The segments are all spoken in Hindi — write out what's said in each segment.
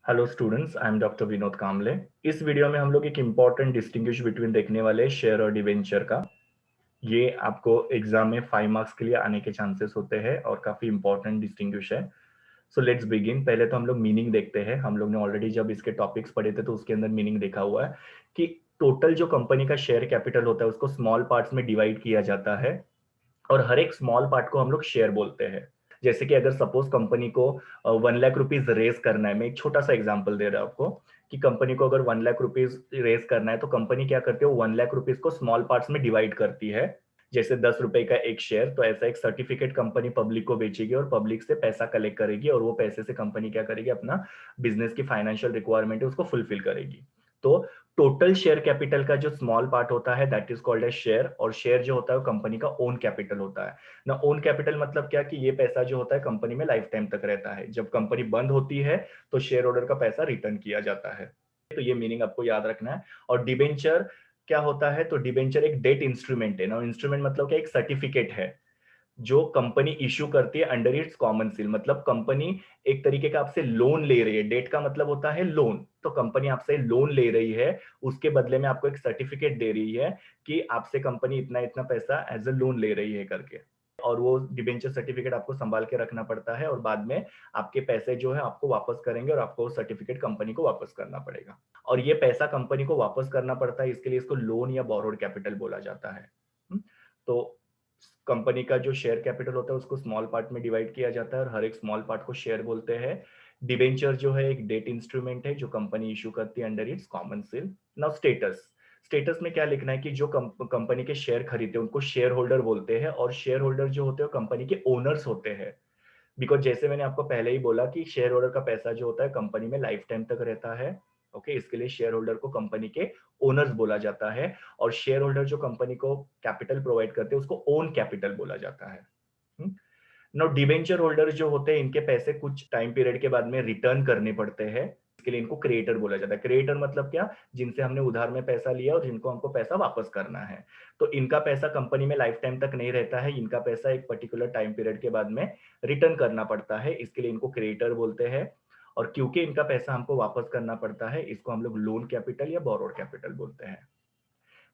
Hello students, I am doctor Vinod Kamle. इस वीडियो में हम लोग एक इम्पॉर्टेंट डिस्टिंग्विश बिटवीन देखने वाले शेयर और डिवेंचर का। ये आपको एग्जाम में 5 मार्क्स के लिए आने के चांसेस होते हैं और काफी इंपॉर्टेंट डिस्टिंग्विश है। So let's begin. पहले तो हम लोग मीनिंग देखते हैं। हम लोग ने ऑलरेडी जब इसके टॉपिक्स पढ़े थे तो उसके अंदर मीनिंग देखा हुआ है कि टोटल जो कंपनी का शेयर कैपिटल होता है उसको स्मॉल पार्ट्स में डिवाइड किया जाता है और हर एक स्मॉल पार्ट को हम लोग शेयर बोलते हैं। जैसे कि अगर सपोज कंपनी को 1 लाख रुपीज रेस करना है, मैं एक छोटा सा एग्जांपल दे रहा हूं आपको कि कंपनी को अगर 1 लाख रुपीज रेस करना है तो कंपनी क्या करती है, 1 लाख रुपीज को स्मॉल पार्ट्स में डिवाइड करती है। जैसे 10 रुपए का एक शेयर, तो ऐसा एक सर्टिफिकेट कंपनी पब्लिक को बेचेगी और पब्लिक से पैसा कलेक्ट करेगी और वो पैसे से कंपनी क्या करेगी, अपना बिजनेस की फाइनेंशियल रिक्वायरमेंट है उसको फुलफिल करेगी। तो टोटल शेयर कैपिटल का जो स्मॉल पार्ट होता है that is called as share, और शेयर जो होता है वो कंपनी का ओन कैपिटल होता है ना। ओन कैपिटल मतलब क्या कि ये पैसा जो होता है कंपनी में लाइफ टाइम तक रहता है। जब कंपनी बंद होती है तो शेयर होल्डर का पैसा रिटर्न किया जाता है। तो ये मीनिंग आपको याद रखना है। और डिबेंचर क्या होता है, तो डिबेंचर एक डेट इंस्ट्रूमेंट है ना। इंस्ट्रूमेंट मतलब क्या, एक सर्टिफिकेट है जो कंपनी इश्यू करती है अंडर इट्स कॉमन सील। मतलब कंपनी एक तरीके का आपसे लोन ले रही है। डेट का मतलब होता है लोन, तो कंपनी आपसे लोन ले रही है, उसके बदले में आपको एक सर्टिफिकेट दे रही है कि आपसे कंपनी इतना इतना पैसा एज अ लोन ले रही है करके। और वो डिबेंचर सर्टिफिकेट आपको संभाल के रखना पड़ता है और बाद में आपके पैसे जो है आपको वापस करेंगे और आपको सर्टिफिकेट कंपनी को वापस करना पड़ेगा। और ये पैसा कंपनी को वापस करना पड़ता है, इसके लिए इसको लोन या बोरोड कैपिटल बोला जाता है। तो कंपनी का जो शेयर कैपिटल होता है उसको स्मॉल पार्ट में डिवाइड किया जाता है और हर एक स्मॉल पार्ट को शेयर बोलते हैं। डिबेंचर जो है एक डेट इंस्ट्रूमेंट है जो कंपनी इशू करती है under its common seal. Now status. Status में क्या लिखना है कि जो कंपनी के शेयर खरीदते हैं उनको शेयर होल्डर बोलते हैं, और शेयर होल्डर जो होते हैं कंपनी के ओनर्स होते हैं। बिकॉज जैसे मैंने आपको पहले ही बोला कि शेयर होल्डर का पैसा जो होता है कंपनी में लाइफ टाइम तक रहता है। ओके, इसके लिए शेयर होल्डर को कंपनी के ओनर्स बोला जाता है। और शेयर होल्डर जो कंपनी को कैपिटल प्रोवाइड करते हैं उसको ओन कैपिटल बोला जाता है। नो डिबेंचर होल्डर जो होते हैं इनके पैसे कुछ टाइम पीरियड के बाद में रिटर्न करने पड़ते हैं। इसके लिए इनको क्रिएटर बोला जाता है। क्रिएटर मतलब क्या, जिनसे हमने उधार में पैसा लिया और जिनको हमको पैसा वापस करना है। तो इनका पैसा कंपनी में लाइफ टाइम तक नहीं रहता है, इनका पैसा एक पर्टिकुलर टाइम पीरियड के बाद में रिटर्न करना पड़ता है, इसके लिए इनको क्रिएटर बोलते हैं। और क्योंकि इनका पैसा हमको वापस करना पड़ता है इसको हम लोग लोन कैपिटल या बोरोड कैपिटल बोलते हैं।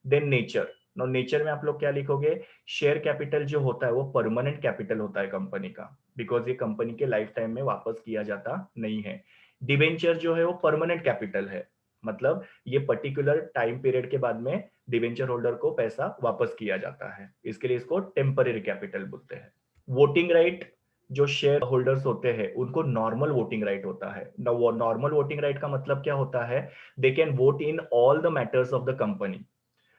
Then nature. नो नेचर में आप लोग क्या लिखोगे, शेयर कैपिटल जो होता है वो परमानेंट कैपिटल होता है कंपनी का, बिकॉज ये कंपनी के लाइफ टाइम में वापस किया जाता नहीं है। डिबेंचर जो है वो परमानेंट कैपिटल है, मतलब ये पर्टिकुलर टाइम पीरियड के बाद में डिबेंचर होल्डर को पैसा वापस किया जाता है, इसके लिए इसको टेम्पररी कैपिटल बोलते हैं। Voting right. जो शेयर होल्डर्स होते हैं उनको नॉर्मल वोटिंग राइट होता है। नॉर्मल वोटिंग राइट का मतलब क्या होता है, they can vote in all the matters of the company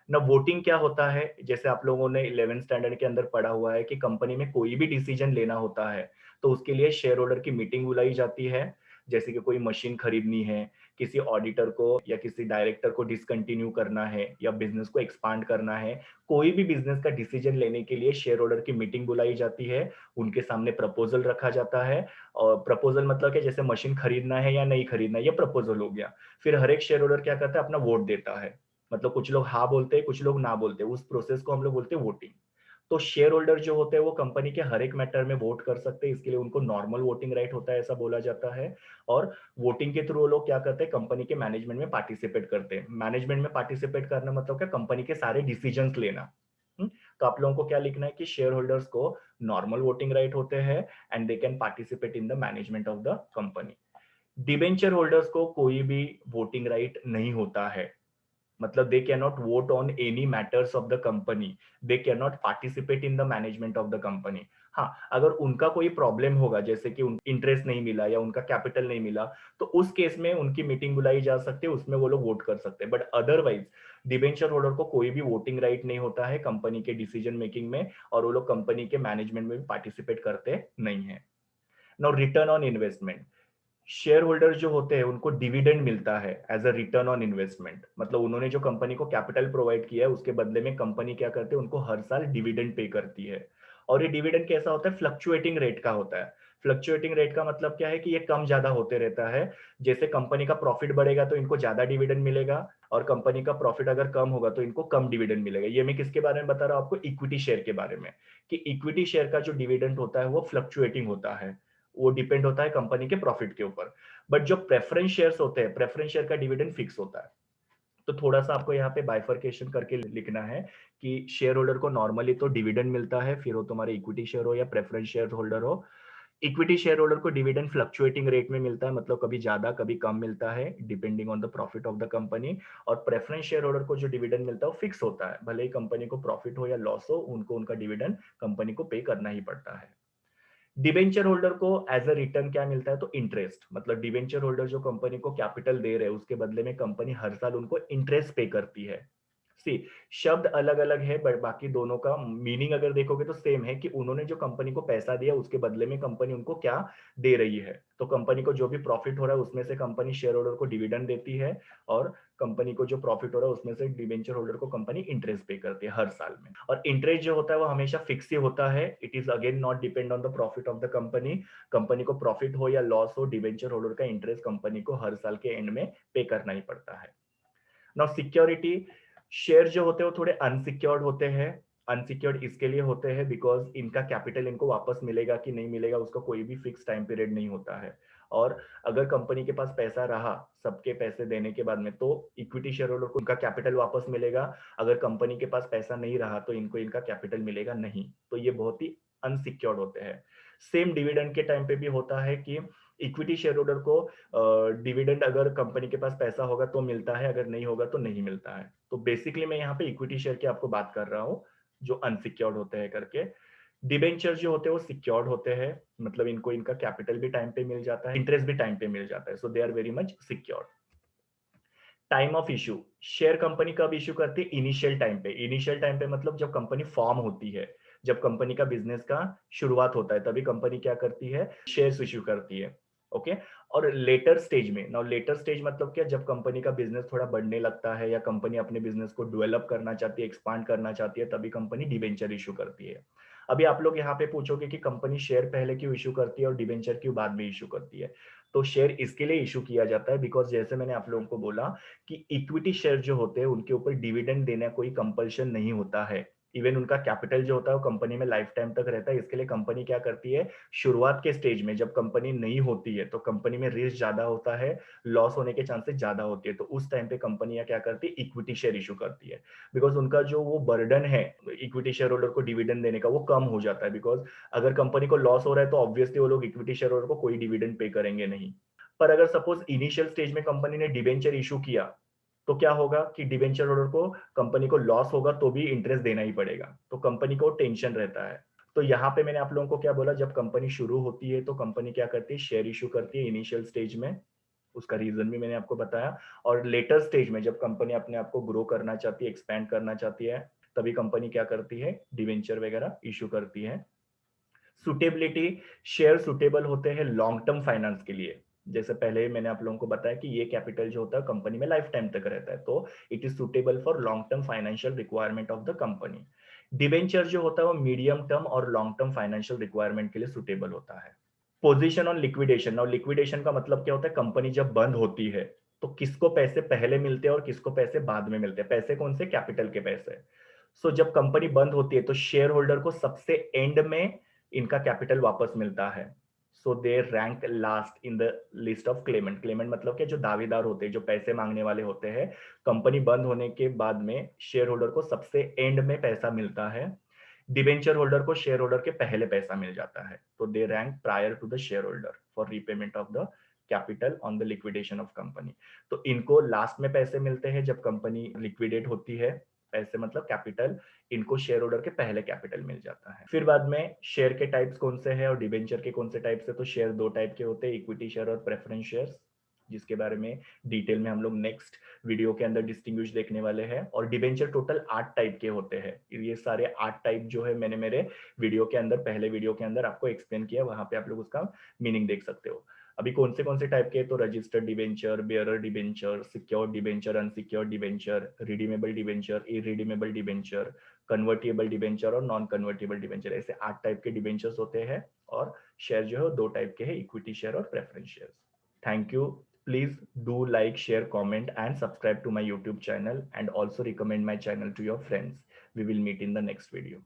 ना। वोटिंग क्या होता है, जैसे आप लोगों ने 11th स्टैंडर्ड के अंदर पढ़ा हुआ है कि कंपनी में कोई भी डिसीजन लेना होता है तो उसके लिए शेयर होल्डर की मीटिंग बुलाई जाती है। जैसे कि कोई मशीन खरीदनी है, किसी ऑडिटर को या किसी डायरेक्टर को डिसकंटिन्यू करना है या बिजनेस को एक्सपांड करना है, कोई भी बिजनेस का डिसीजन लेने के लिए शेयर होल्डर की मीटिंग बुलाई जाती है। उनके सामने प्रपोजल रखा जाता है। और प्रपोजल मतलब कि जैसे मशीन खरीदना है या नहीं खरीदना है, ये प्रपोजल हो गया। फिर हर एक शेयर होल्डर क्या करता है, अपना वोट देता है। मतलब कुछ लोग हाँ बोलते हैं, कुछ लोग ना बोलते हैं, उस प्रोसेस को हम लोग बोलते हैं वोटिंग। तो शेयर होल्डर जो होते हैं वो कंपनी के हर एक मैटर में वोट कर सकते हैं, इसके लिए उनको नॉर्मल वोटिंग राइट होता है, ऐसा बोला जाता है। और वोटिंग के थ्रू वो लोग क्या करते हैं, कंपनी के मैनेजमेंट में पार्टिसिपेट करते हैं। मैनेजमेंट में पार्टिसिपेट करना मतलब क्या, कंपनी के सारे डिसीजन लेना। तो आप लोगों को क्या लिखना है कि शेयर होल्डर्स को नॉर्मल वोटिंग राइट होते हैं and they can participate in the management of the company. Debenture holders को कोई भी वोटिंग राइट नहीं होता है, मतलब they can not vote on any matters of the company, they can not participate in the management of the company. हाँ, अगर उनका कोई प्रॉब्लम होगा, जैसे कि इंटरेस्ट नहीं मिला या उनका कैपिटल नहीं मिला, तो उस केस में उनकी मीटिंग बुलाई जा सकती है, उसमें वो लोग वोट कर सकते हैं। बट अदरवाइज डिबेंचर होल्डर को कोई भी वोटिंग राइट नहीं होता है कंपनी के डिसीजन मेकिंग में, और वो लोग कंपनी के मैनेजमेंट में भी पार्टिसिपेट करते नहीं है। Now return on investment. Share holder जो होते हैं उनको डिविडेंड मिलता है as a return on investment. मतलब उन्होंने जो कंपनी को कैपिटल प्रोवाइड किया है उसके बदले में कंपनी क्या करती है, उनको हर साल डिविडेंड पे करती है। और ये डिविडेंड कैसा होता है, फ्लक्चुएटिंग रेट का होता है। फ्लक्चुएटिंग रेट का मतलब क्या है कि ये कम ज्यादा होते रहता है। जैसे कंपनी का प्रॉफिट बढ़ेगा तो इनको ज्यादा डिविडेंड मिलेगा, और कंपनी का प्रॉफिट अगर कम होगा तो इनको कम डिविडेंड मिलेगा। ये मैं किसके बारे में बता रहा हूं आपको, इक्विटी शेयर के बारे में, कि इक्विटी शेयर का जो डिविडेंड होता है वो फ्लक्चुएटिंग होता है। वो डिपेंड होता है कंपनी के प्रॉफिट के ऊपर। बट जो प्रेफरेंस शेयर्स होते हैं, प्रेफरेंस शेयर का डिविडेंड फिक्स होता है। तो थोड़ा-सा आपको यहाँ पे बाइफरकेशन करके लिखना है कि शेयर होल्डर को नॉर्मली तो डिविडेंड मिलता है, फिर वो तुम्हारे इक्विटी शेयर हो या प्रेफरेंस शेयर होल्डर हो। इक्विटी शेयर होल्डर को डिविडेंड फ्लक्चुएटिंग रेट में मिलता है, मतलब कभी ज्यादा कभी कम मिलता है depending on the profit of the company. और प्रेफरेंस शेयर होल्डर को जो डिविडेंड मिलता है वो फिक्स होता है, भले ही कंपनी को प्रॉफिट हो या लॉस हो, उनको उनका डिविडेंड कंपनी को पे करना ही पड़ता है। डिबेंचर होल्डर को एज अ रिटर्न क्या मिलता है, तो इंटरेस्ट, मतलब डिबेंचर होल्डर जो कंपनी को कैपिटल दे रहे हैं उसके बदले में कंपनी हर साल उनको इंटरेस्ट पे करती है। सी, शब्द अलग अलग है बट बाकी दोनों का मीनिंग अगर देखोगे तो सेम है कि उन्होंने जो कंपनी को पैसा दिया उसके बदले में कंपनी उनको क्या दे रही है। तो कंपनी को जो भी प्रॉफिट हो रहा है उसमें से कंपनी शेयर होल्डर को डिविडेंड देती है, और कंपनी को जो प्रॉफिट हो रहा है उसमें से डिबेंचर होल्डर को कंपनी इंटरेस्ट पे करती है हर साल में। और इंटरेस्ट जो होता है वो हमेशा फिक्स ही होता है, it is again not depend on the profit of the company. Company को प्रॉफिट हो या लॉस हो, डिबेंचर होल्डर का इंटरेस्ट कंपनी को हर साल के एंड में पे करना ही पड़ता है। नाउ सिक्योरिटी, शेयर जो होते हैं वो थोड़े अनसिक्योर्ड होते हैं। अनसिक्योर्ड इसके लिए होते हैं बिकॉज इनका कैपिटल इनको वापस मिलेगा कि नहीं मिलेगा उसका कोई भी फिक्स टाइम पीरियड नहीं होता है। और अगर कंपनी के पास पैसा रहा सबके पैसे देने के बाद में, तो इक्विटी शेयर होल्डर को उनका कैपिटल वापस मिलेगा। अगर कंपनी के पास पैसा नहीं रहा तो इनको इनका कैपिटल मिलेगा नहीं। तो ये बहुत ही अनसिक्योर्ड होते हैं। सेम डिविडेंड के टाइम पे भी होता है कि इक्विटी शेयर होल्डर को डिविडेंड अगर कंपनी के पास पैसा होगा तो मिलता है, अगर नहीं होगा तो नहीं मिलता है। तो बेसिकली मैं यहाँ पे इक्विटी शेयर की आपको बात कर रहा हूँ जो अनसिक्योर्ड होते हैं करके। डिबेंचर जो होते हैं वो सिक्योर्ड होते हैं, मतलब इनको इनका कैपिटल भी टाइम पे मिल जाता है, इंटरेस्ट भी टाइम पे मिल जाता है, so they are very much secured. Time of issue, share company कब इशू करती है, इनिशियल टाइम पे। इनिशियल टाइम पे मतलब जब कंपनी फॉर्म होती है, जब कंपनी का बिजनेस का शुरुआत होता है तभी कंपनी क्या करती है, शेयर्स इशू करती है। ओके। और लेटर स्टेज में, नाउ लेटर स्टेज मतलब क्या, जब कंपनी का बिजनेस थोड़ा बढ़ने लगता है या कंपनी अपने बिजनेस को डेवलप करना चाहती है, एक्सपांड करना चाहती है, तभी कंपनी डिबेंचर इशू करती है। अभी आप लोग यहाँ पे पूछोगे कि कंपनी शेयर पहले क्यों इशू करती है और डिबेंचर क्यों बाद में इशू करती है। तो शेयर इसके लिए इशू किया जाता है बिकॉज जैसे मैंने आप लोगों को बोला कि इक्विटी शेयर जो होते हैं उनके ऊपर डिविडेंड देना कोई कंपल्शन नहीं होता है। इवन उनका कैपिटल जो होता है वो कंपनी में लाइफ टाइम तक रहता है। इसके लिए कंपनी क्या करती है, शुरुआत के स्टेज में जब कंपनी नई होती है तो कंपनी में रिस्क ज्यादा होता है, लॉस होने के चांसेस ज्यादा होती है, तो उस टाइम पे कंपनियां क्या करती है, इक्विटी शेयर इशू करती है। बिकॉज उनका जो वो बर्डन है इक्विटी शेयर होल्डर को डिविडेंड देने का वो कम हो जाता है। बिकॉज अगर कंपनी को लॉस हो रहा है तो ऑब्वियसली वो लोग इक्विटी शेयर होल्डर को कोई डिविडेंड पे करेंगे नहीं। पर अगर सपोज इनिशियल स्टेज में कंपनी ने डिबेंचर इशू किया तो क्या होगा कि डिबेंचर होल्डर को कंपनी को लॉस होगा तो भी इंटरेस्ट देना ही पड़ेगा, तो कंपनी को टेंशन रहता है। तो यहाँ पे मैंने आप लोगों को क्या बोला, जब कंपनी शुरू होती है तो कंपनी क्या करती है, शेयर इशू करती है इनिशियल स्टेज में, उसका रीजन भी मैंने आपको बताया। और लेटर स्टेज में जब कंपनी अपने आप को ग्रो करना चाहती है, एक्सपैंड करना चाहती है, तभी कंपनी क्या करती है, डिवेंचर वगैरह इशू करती है। सुटेबिलिटी, शेयर सुटेबल होते हैं लॉन्ग टर्म फाइनेंस के लिए। जैसे पहले मैंने आप लोगों को बताया कि ये कैपिटल जो होता है कंपनी में लाइफ टाइम तक रहता है, तो it is suitable for long term financial requirement of the company. Debenture जो होता है वो मीडियम टर्म और लॉन्ग टर्म फाइनेंशियल रिक्वायरमेंट के लिए सुटेबल होता है। पोजीशन ऑन लिक्विडेशन, और लिक्विडेशन का मतलब क्या होता है, कंपनी जब बंद होती है तो किसको पैसे पहले मिलते हैं और किसको पैसे बाद में मिलते हैं। पैसे कौन से, कैपिटल के पैसे। सो जब कंपनी बंद होती है तो शेयर होल्डर को सबसे एंड में इनका कैपिटल वापस मिलता है। So they rank last in the list of claimant. Claimant मतलब क्या, जो दावेदार होते हैं, जो पैसे मांगने वाले होते हैं। कंपनी बंद होने के बाद में शेयर होल्डर को सबसे एंड में पैसा मिलता है, डिबेंचर होल्डर को शेयर होल्डर के पहले पैसा मिल जाता है। तो they rank prior to the share holder for repayment of the capital on the liquidation of company. तो इनको लास्ट में पैसे मिलते हैं जब कंपनी लिक्विडेट होती है। पैसे मतलब कैपिटल, इनको शेयर होल्डर के पहले कैपिटल मिल जाता है। फिर बाद में शेयर के टाइप्स कौन से हैं और डिबेंचर के कौन से टाइप्स है, तो शेयर दो टाइप के होते हैं, इक्विटी शेयर और प्रेफरेंस शेयर्स, जिसके बारे में डिटेल में हम लोग नेक्स्ट वीडियो के अंदर डिस्टिंग्विश देखने वाले हैं। और डिबेंचर टोटल 8 टाइप के होते हैं। ये सारे 8 टाइप जो है मैंने मेरे वीडियो के अंदर, पहले वीडियो के अंदर आपको एक्सप्लेन किया, वहां पे आप लोग उसका मीनिंग देख सकते हो। अभी कौन से टाइप के, तो registered debenture, bearer debenture, secured debenture, unsecured debenture, redeemable debenture, irredeemable debenture, convertible debenture और नॉन कन्वर्टेबल डिबेंचर, ऐसे 8 टाइप के डिबेंचर्स होते हैं। और शेयर जो है 2 टाइप के हैं, इक्विटी शेयर और preference share. Thank you. Please do like, share, comment, and subscribe to my YouTube channel, and also recommend my channel to your friends. We will meet in the next video.